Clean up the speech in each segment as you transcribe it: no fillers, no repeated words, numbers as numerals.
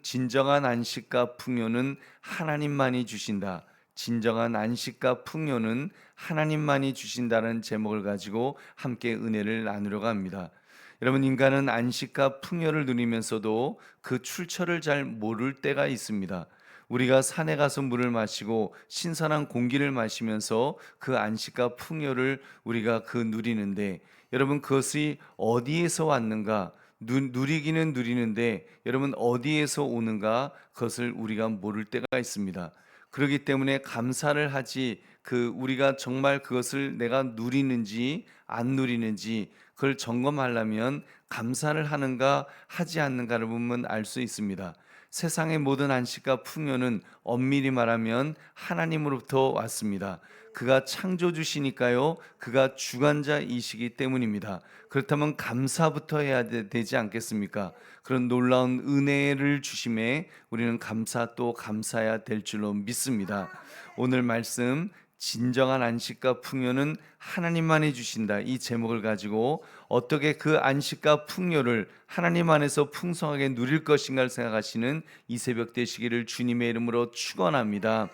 진정한 안식과 풍요는 하나님만이 주신다. 진정한 안식과 풍요는 하나님만이 주신다는 제목을 가지고 함께 은혜를 나누려고 합니다. 여러분, 인간은 안식과 풍요를 누리면서도 그 출처를 잘 모를 때가 있습니다. 우리가 산에 가서 물을 마시고 신선한 공기를 마시면서 그 안식과 풍요를 우리가 누리는데, 여러분, 그것이 어디에서 왔는가? 누리기는 누리는데 여러분, 어디에서 오는가, 그것을 우리가 모를 때가 있습니다. 그렇기 때문에 감사를 하지, 우리가 정말 그것을 내가 누리는지 안 누리는지 그걸 점검하려면 감사를 하는가 하지 않는가를 보면 알 수 있습니다. 세상의 모든 안식과 풍요는 엄밀히 말하면 하나님으로부터 왔습니다. 그가 창조주시니까요, 그가 주관자이시기 때문입니다. 그렇다면 감사부터 해야 되지 않겠습니까? 그런 놀라운 은혜를 주심에 우리는 감사 또 감사해야 될 줄로 믿습니다. 오늘 말씀, 진정한 안식과 풍요는 하나님만이 주신다, 이 제목을 가지고 어떻게 그 안식과 풍요를 하나님 안에서 풍성하게 누릴 것인가를 생각하시는 이 새벽 되시기를 주님의 이름으로 축원합니다.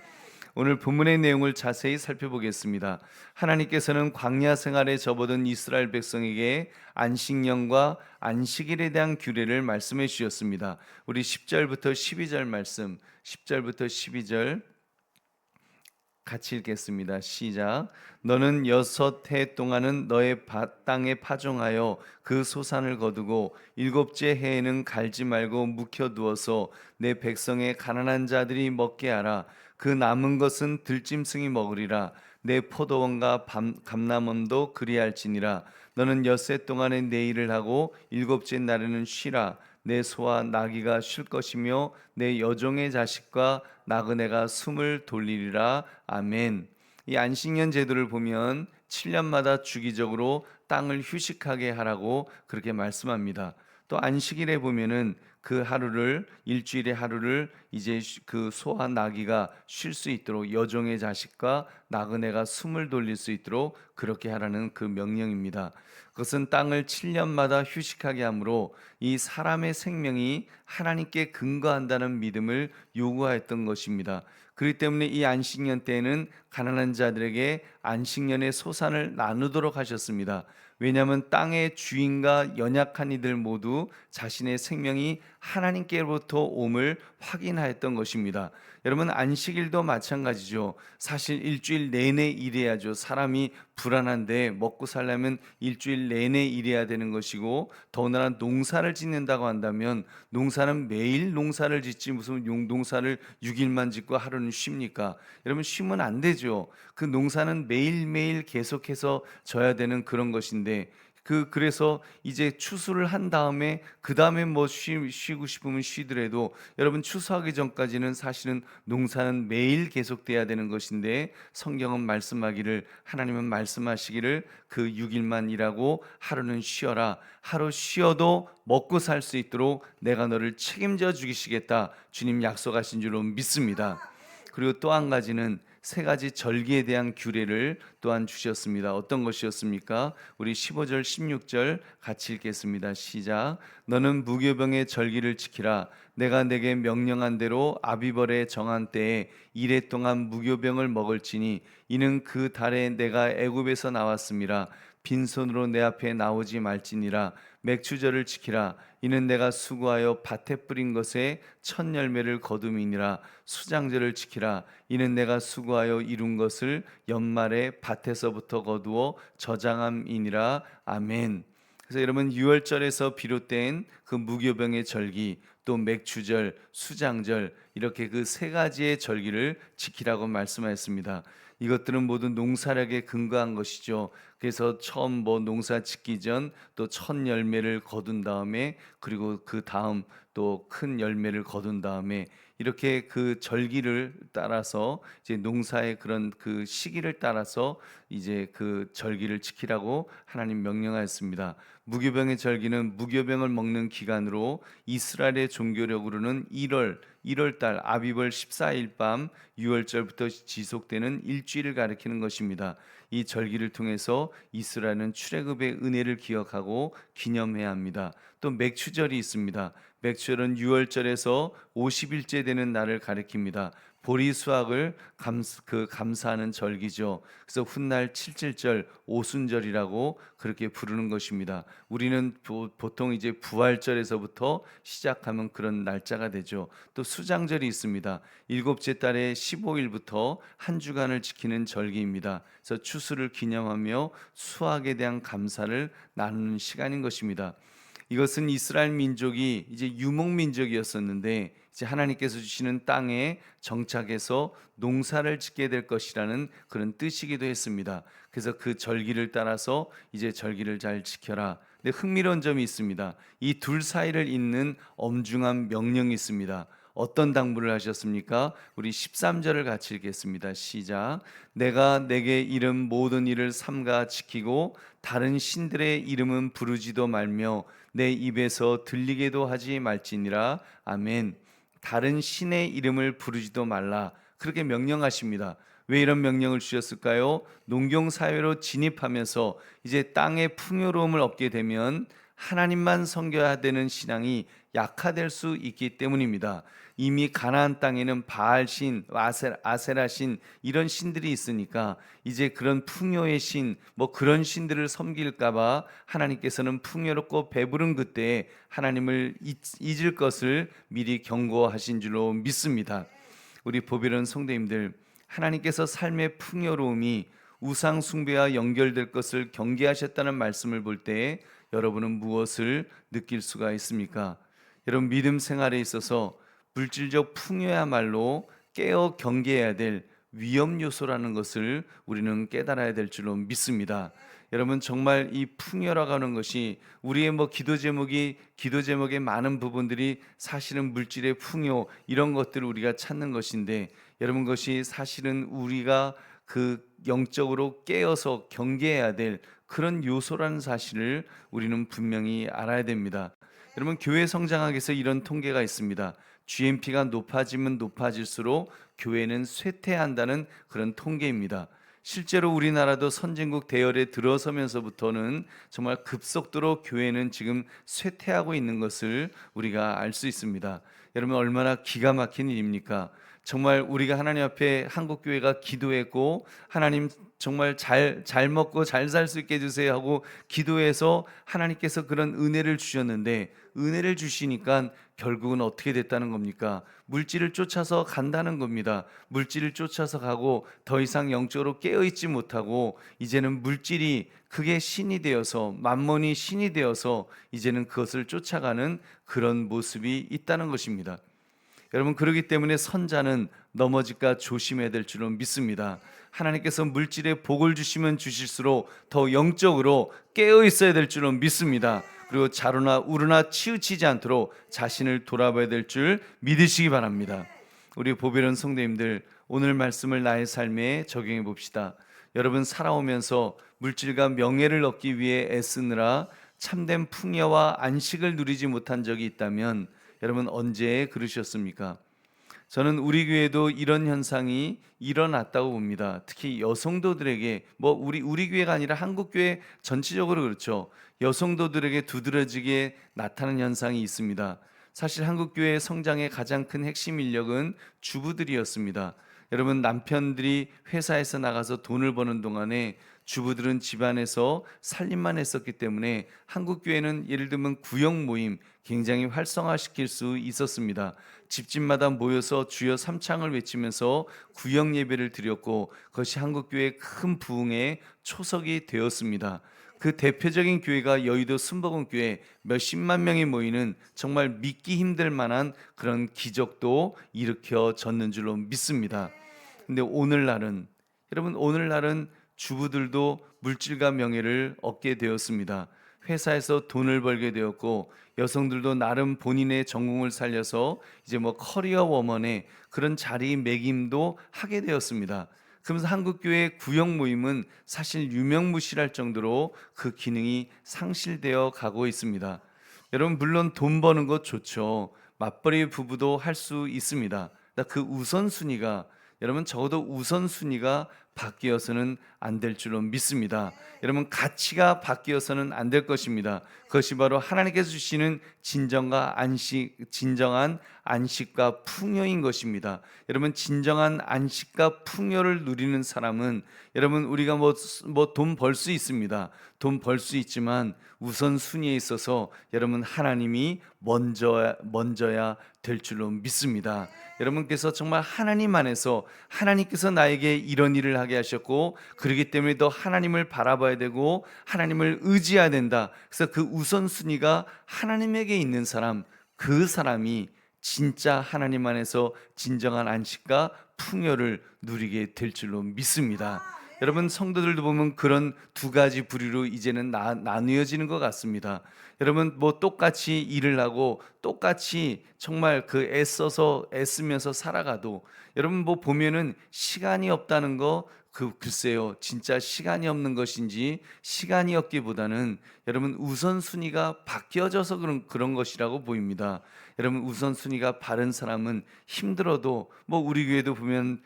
오늘 본문의 내용을 자세히 살펴보겠습니다. 하나님께서는 광야 생활에 접어든 이스라엘 백성에게 안식년과 안식일에 대한 규례를 말씀해 주셨습니다. 우리 10절부터 12절 말씀, 10절부터 12절 같이 읽겠습니다. 시작. 너는 6해 동안은 너의 땅에 파종하여 그 소산을 거두고 7째 해에는 갈지 말고 묵혀두어서 내 백성의 가난한 자들이 먹게 하라. 그 남은 것은 들짐승이 먹으리라. 내 포도원과 감람원도 그리할지니라. 너는 6해 동안에 내 일을 하고 7째 날에는 쉬라. 내 소와 나귀가 쉴 것이며 내 여종의 자식과 나그네가 숨을 돌리리라. 아멘. 이 안식년 제도를 보면 7년마다 주기적으로 땅을 휴식하게 하라고 그렇게 말씀합니다. 또 안식일에 보면은 그 하루를, 일주일의 하루를 이제 그 소와 나귀가 쉴 수 있도록, 여종의 자식과 나그네가 숨을 돌릴 수 있도록 그렇게 하라는 그 명령입니다. 그것은 땅을 7년마다 휴식하게 하므로 이 사람의 생명이 하나님께 근거한다는 믿음을 요구하였던 것입니다. 그렇기 때문에 이 안식년 때에는 가난한 자들에게 안식년의 소산을 나누도록 하셨습니다. 왜냐하면 땅의 주인과 연약한 이들 모두 자신의 생명이 하나님께로부터 옴을 확인하였던 것입니다. 여러분, 안식일도 마찬가지죠. 사실 일주일 내내 일해야죠. 사람이 불안한데 먹고 살려면 일주일 내내 일해야 되는 것이고, 더군다나 농사를 짓는다고 한다면 농사는 매일 농사를 짓지 무슨 농사를 6일만 짓고 하루는 쉽니까? 여러분, 쉬면 안 되죠. 그 농사는 매일매일 계속해서 져야 되는 그런 것인데, 그래서 이제 추수를 한 다음에 그 다음에 뭐 쉬고 싶으면 쉬더라도, 여러분, 추수하기 전까지는 사실은 농사는 매일 계속돼야 되는 것인데, 성경은 말씀하기를, 하나님은 말씀하시기를 그 6일만 일하고 하루는 쉬어라. 하루 쉬어도 먹고 살 수 있도록 내가 너를 책임져 주시겠다, 주님 약속하신 줄로 믿습니다. 그리고 또 한 가지는, 세 가지 절기에 대한 규례를 또한 주셨습니다. 어떤 것이었습니까? 우리 15절 16절 같이 읽겠습니다. 시작. 너는 무교병의 절기를 지키라. 내가 내게 명령한 대로 아비벌에 정한 때에 이래 동안 무교병을 먹을지니 이는 그 달에 내가 애굽에서 나왔음이라. 빈손으로 내 앞에 나오지 말지니라. 맥추절을 지키라. 이는 내가 수고하여 밭에 뿌린 것에 첫 열매를 거둠이니라. 수장절을 지키라. 이는 내가 수고하여 이룬 것을 연말에 밭에서부터 거두어 저장함이니라. 아멘. 그래서 여러분, 유월절에서 비롯된 그 무교병의 절기, 또 맥추절, 수장절, 이렇게 그 세 가지의 절기를 지키라고 말씀하였습니다. 이것들은 모두 농사력에 근거한 것이죠. 그래서 처음 뭐 농사 짓기 전 또 첫 열매를 거둔 다음에, 그리고 그 다음 또 큰 열매를 거둔 다음에, 이렇게 그 절기를 따라서 이제 농사의 그런 그 시기를 따라서 이제 그 절기를 지키라고 하나님 명령하였습니다. 무교병의 절기는 무교병을 먹는 기간으로 이스라엘의 종교력으로는 1월 달 아비벌 14일 밤 6월절부터 지속되는 일주일을 가리키는 것입니다. 이 절기를 통해서 이스라엘은 출애굽의 은혜를 기억하고 기념해야 합니다. 또 맥추절이 있습니다. 맥주얼은 6월절에서 50일째 되는 날을 가리킵니다. 보리 수확을 감사하는 절기죠. 그래서 훗날 칠칠절, 오순절이라고 그렇게 부르는 것입니다. 우리는 보통 이제 부활절에서부터 시작하면 그런 날짜가 되죠. 또 수장절이 있습니다. 일곱째 달의 15일부터 한 주간을 지키는 절기입니다. 그래서 추수를 기념하며 수확에 대한 감사를 나누는 시간인 것입니다. 이것은 이스라엘 민족이 이제 유목 민족이었었는데 이제 하나님께서 주시는 땅에 정착해서 농사를 짓게 될 것이라는 그런 뜻이기도 했습니다. 그래서 그 절기를 따라서 이제 절기를 잘 지켜라. 근데 흥미로운 점이 있습니다. 이 둘 사이를 잇는 엄중한 명령이 있습니다. 어떤 당부를 하셨습니까? 우리 13절을 같이 읽겠습니다. 시작. 내가 내게 이름 모든 일을 삼가 지키고 다른 신들의 이름은 부르지도 말며 내 입에서 들리게도 하지 말지니라. 아멘. 다른 신의 이름을 부르지도 말라. 그렇게 명령하십니다. 왜 이런 명령을 주셨을까요? 농경 사회로 진입하면서 이제 땅의 풍요로움을 얻게 되면 하나님만 섬겨야 되는 신앙이 약화될 수 있기 때문입니다. 이미 가나안 땅에는 바알신, 아세라신 이런 신들이 있으니까 이제 그런 풍요의 신, 뭐 그런 신들을 섬길까봐 하나님께서는 풍요롭고 배부른 그때에 하나님을 잊을 것을 미리 경고하신 줄로 믿습니다. 우리 보배로운 성도님들, 하나님께서 삶의 풍요로움이 우상 숭배와 연결될 것을 경계하셨다는 말씀을 볼 때 여러분은 무엇을 느낄 수가 있습니까? 여러분, 믿음 생활에 있어서 물질적 풍요야말로 깨어 경계해야 될 위험 요소라는 것을 우리는 깨달아야 될 줄로 믿습니다. 여러분, 정말 이 풍요라고 하는 것이 우리의 기도 제목의 많은 부분들이 사실은 물질의 풍요 이런 것들을 우리가 찾는 것인데, 여러분, 그것이 사실은 우리가 그 영적으로 깨어서 경계해야 될 그런 요소라는 사실을 우리는 분명히 알아야 됩니다. 여러분, 교회 성장하기 위해서 이런 통계가 있습니다. GNP가 높아지면 높아질수록 교회는 쇠퇴한다는 그런 통계입니다. 실제로 우리나라도 선진국 대열에 들어서면서부터는 정말 급속도로 교회는 지금 쇠퇴하고 있는 것을 우리가 알 수 있습니다. 여러분, 얼마나 기가 막힌 일입니까? 정말 우리가 하나님 앞에 한국교회가 기도했고, 하나님 정말 잘 먹고 잘 살 수 있게 해주세요 하고 기도해서 하나님께서 그런 은혜를 주셨는데, 은혜를 주시니까 결국은 어떻게 됐다는 겁니까? 물질을 쫓아서 간다는 겁니다. 물질을 쫓아서 가고 더 이상 영적으로 깨어있지 못하고 이제는 물질이 그게 신이 되어서, 만몬이 신이 되어서 이제는 그것을 쫓아가는 그런 모습이 있다는 것입니다. 여러분, 그렇기 때문에 선자는 넘어질까 조심해야 될 줄은 믿습니다. 하나님께서 물질에 복을 주시면 주실수록 더 영적으로 깨어 있어야 될 줄은 믿습니다. 그리고 자루나 우르나 치우치지 않도록 자신을 돌아봐야 될 줄 믿으시기 바랍니다. 우리 보배로운 성도님들, 오늘 말씀을 나의 삶에 적용해 봅시다. 여러분, 살아오면서 물질과 명예를 얻기 위해 애쓰느라 참된 풍요와 안식을 누리지 못한 적이 있다면 여러분, 언제 그러셨습니까? 저는 우리 교회도 이런 현상이 일어났다고 봅니다. 특히 여성도들에게, 우리 교회가 아니라 한국 교회 전체적으로 그렇죠. 여성도들에게 두드러지게 나타나는 현상이 있습니다. 사실 한국 교회의 성장의 가장 큰 핵심 인력은 주부들이었습니다. 여러분, 남편들이 회사에서 나가서 돈을 버는 동안에 주부들은 집안에서 살림만 했었기 때문에 한국 교회는 예를 들면 구역 모임 굉장히 활성화시킬 수 있었습니다. 집집마다 모여서 주여 삼창을 외치면서 구역 예배를 드렸고, 그것이 한국 교회의 큰 부흥의 초석이 되었습니다. 그 대표적인 교회가 여의도 순복음교회 몇십만 명이 모이는 정말 믿기 힘들 만한 그런 기적도 일으켜졌는 줄로 믿습니다. 근데 오늘날은, 여러분, 오늘날은 주부들도 물질과 명예를 얻게 되었습니다. 회사에서 돈을 벌게 되었고, 여성들도 나름 본인의 전공을 살려서 이제 커리어 워먼의 그런 자리 매김도 하게 되었습니다. 그러면서 한국교회 구역 모임은 사실 유명무실할 정도로 그 기능이 상실되어 가고 있습니다. 여러분, 물론 돈 버는 것 좋죠. 맞벌이 부부도 할 수 있습니다. 그 우선순위가, 여러분, 적어도 우선순위가 바뀌어서는 안 될 줄로 믿습니다. 여러분, 가치가 바뀌어서는 안 될 것입니다. 그것이 바로 하나님께서 주시는 진정한 안식과 풍요인 것입니다. 여러분, 진정한 안식과 풍요를 누리는 사람은, 여러분, 우리가 돈 벌 수 있습니다. 돈 벌 수 있지만 우선순위에 있어서 여러분, 하나님이 먼저야 될 줄로 믿습니다. 여러분께서 정말 하나님 안에서, 하나님께서 나에게 이런 일을 하게 하셨고, 그렇기 때문에 더 하나님을 바라봐야 되고 하나님을 의지해야 된다. 그래서 그 우선순위가 하나님에게 있는 사람, 그 사람이 진짜 하나님 안에서 진정한 안식과 풍요를 누리게 될 줄로 믿습니다. 여러분, 성도들도 보면 그런 두 가지 부류로 이제는 나뉘어지는 것 같습니다. 여러분, 똑같이 일을 하고 똑같이 정말 애쓰면서 살아가도, 여러분 보면은 시간이 없다는 거, 글쎄요, 진짜 시간이 없는 것인지 시간이 없기보다는 여러분 우선순위가 바뀌어져서 그런 것이라고 보입니다. 여러분, 우선순위가 바른 사람은 힘들어도, 우리 교회도 보면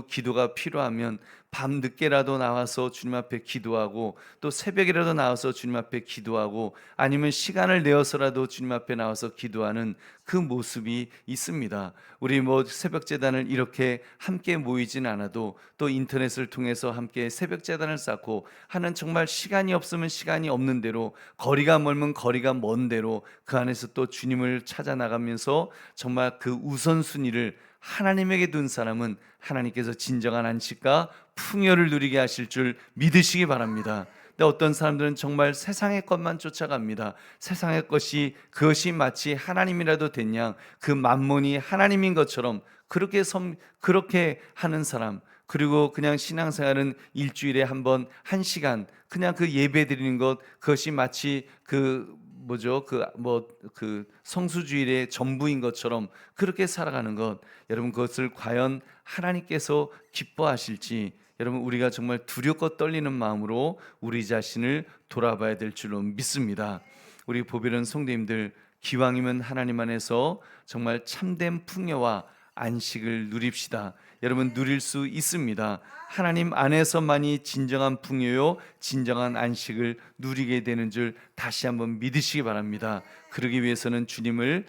기도가 필요하면 밤 늦게라도 나와서 주님 앞에 기도하고, 또 새벽이라도 나와서 주님 앞에 기도하고, 아니면 시간을 내어서라도 주님 앞에 나와서 기도하는 그 모습이 있습니다. 우리 새벽 제단을 이렇게 함께 모이진 않아도 또 인터넷을 통해서 함께 새벽 제단을 쌓고 하는, 정말 시간이 없으면 시간이 없는 대로, 거리가 멀면 거리가 먼 대로 그 안에서 또 주님을 찾아 나가면서 정말 그 우선순위를 하나님에게 둔 사람은 하나님께서 진정한 안식과 풍요를 누리게 하실 줄 믿으시기 바랍니다. 근데 어떤 사람들은 정말 세상의 것만 쫓아갑니다. 세상의 그것이 마치 하나님이라도 된 양, 그 만몬이 하나님인 것처럼 그렇게 하는 사람, 그리고 그냥 신앙생활은 일주일에 한 번 1시간 그냥 그 예배 드리는 것, 그것이 마치 성수주일의 전부인 것처럼 그렇게 살아가는 것, 여러분, 그것을 과연 하나님께서 기뻐하실지, 여러분, 우리가 정말 두렵고 떨리는 마음으로 우리 자신을 돌아봐야 될 줄로 믿습니다. 우리 보배로운 성도님들, 기왕이면 하나님 안에서 정말 참된 풍요와 안식을 누립시다. 여러분, 누릴 수 있습니다. 하나님 안에서만이 진정한 풍요요, 진정한 안식을 누리게 되는 줄 다시 한번 믿으시기 바랍니다. 그러기 위해서는 주님이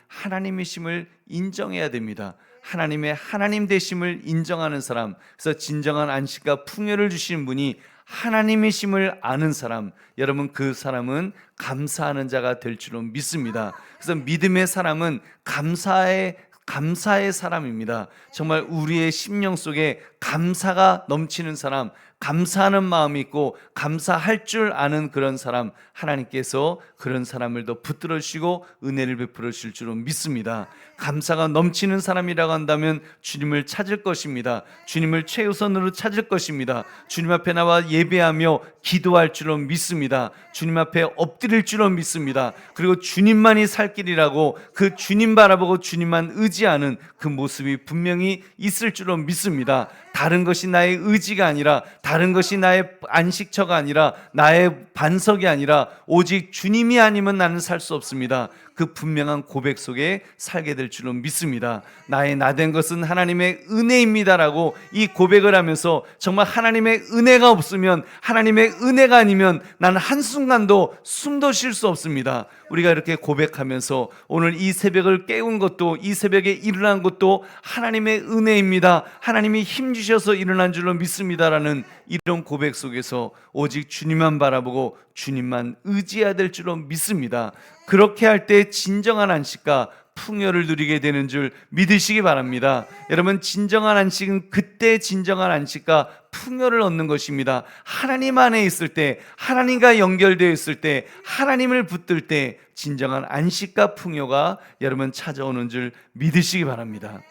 하나님이심을 인정해야 됩니다. 하나님의 하나님 되심을 인정하는 사람, 그래서 진정한 안식과 풍요를 주시는 분이 하나님이심을 아는 사람, 여러분, 그 사람은 감사하는 자가 될 줄로 믿습니다. 그래서 믿음의 사람은 감사의 사람입니다. 정말 우리의 심령 속에 감사가 넘치는 사람, 감사하는 마음이 있고 감사할 줄 아는 그런 사람, 하나님께서 그런 사람을 더 붙들어 주시고 은혜를 베풀어 주실 줄로 믿습니다. 감사가 넘치는 사람이라고 한다면 주님을 찾을 것입니다. 주님을 최우선으로 찾을 것입니다. 주님 앞에 나와 예배하며 기도할 줄로 믿습니다. 주님 앞에 엎드릴 줄로 믿습니다. 그리고 주님만이 살 길이라고 그 주님 바라보고 주님만 의지하는 그 모습이 분명히 있을 줄로 믿습니다. 다른 것이 나의 의지가 아니라, 다른 것이 나의 안식처가 아니라, 나의 반석이 아니라 오직 주님이 아니면 나는 살 수 없습니다. 그 분명한 고백 속에 살게 될 줄로 믿습니다. 나의 나된 것은 하나님의 은혜입니다라고 이 고백을 하면서, 정말 하나님의 은혜가 없으면, 하나님의 은혜가 아니면 나는 한순간도 숨도 쉴 수 없습니다. 우리가 이렇게 고백하면서 오늘 이 새벽을 깨운 것도, 이 새벽에 일어난 것도 하나님의 은혜입니다. 하나님이 힘 주셔서 일어난 줄로 믿습니다라는 이런 고백 속에서 오직 주님만 바라보고 주님만 의지해야 될 줄로 믿습니다. 그렇게 할 때 진정한 안식과 풍요를 누리게 되는 줄 믿으시기 바랍니다. 여러분, 진정한 안식은 그때 진정한 안식과 풍요를 얻는 것입니다. 하나님 안에 있을 때, 하나님과 연결되어 있을 때, 하나님을 붙들 때 진정한 안식과 풍요가 여러분 찾아오는 줄 믿으시기 바랍니다.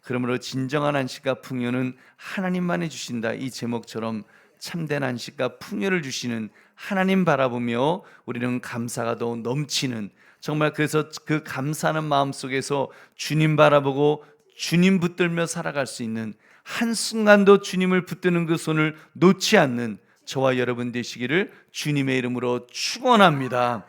그러므로 진정한 안식과 풍요는 하나님만이 주신다, 이 제목처럼 참된 안식과 풍요를 주시는 하나님 바라보며 우리는 감사가 더 넘치는, 정말 그래서 그 감사하는 마음 속에서 주님 바라보고 주님 붙들며 살아갈 수 있는, 한순간도 주님을 붙드는 그 손을 놓지 않는 저와 여러분 되시기를 주님의 이름으로 축원합니다.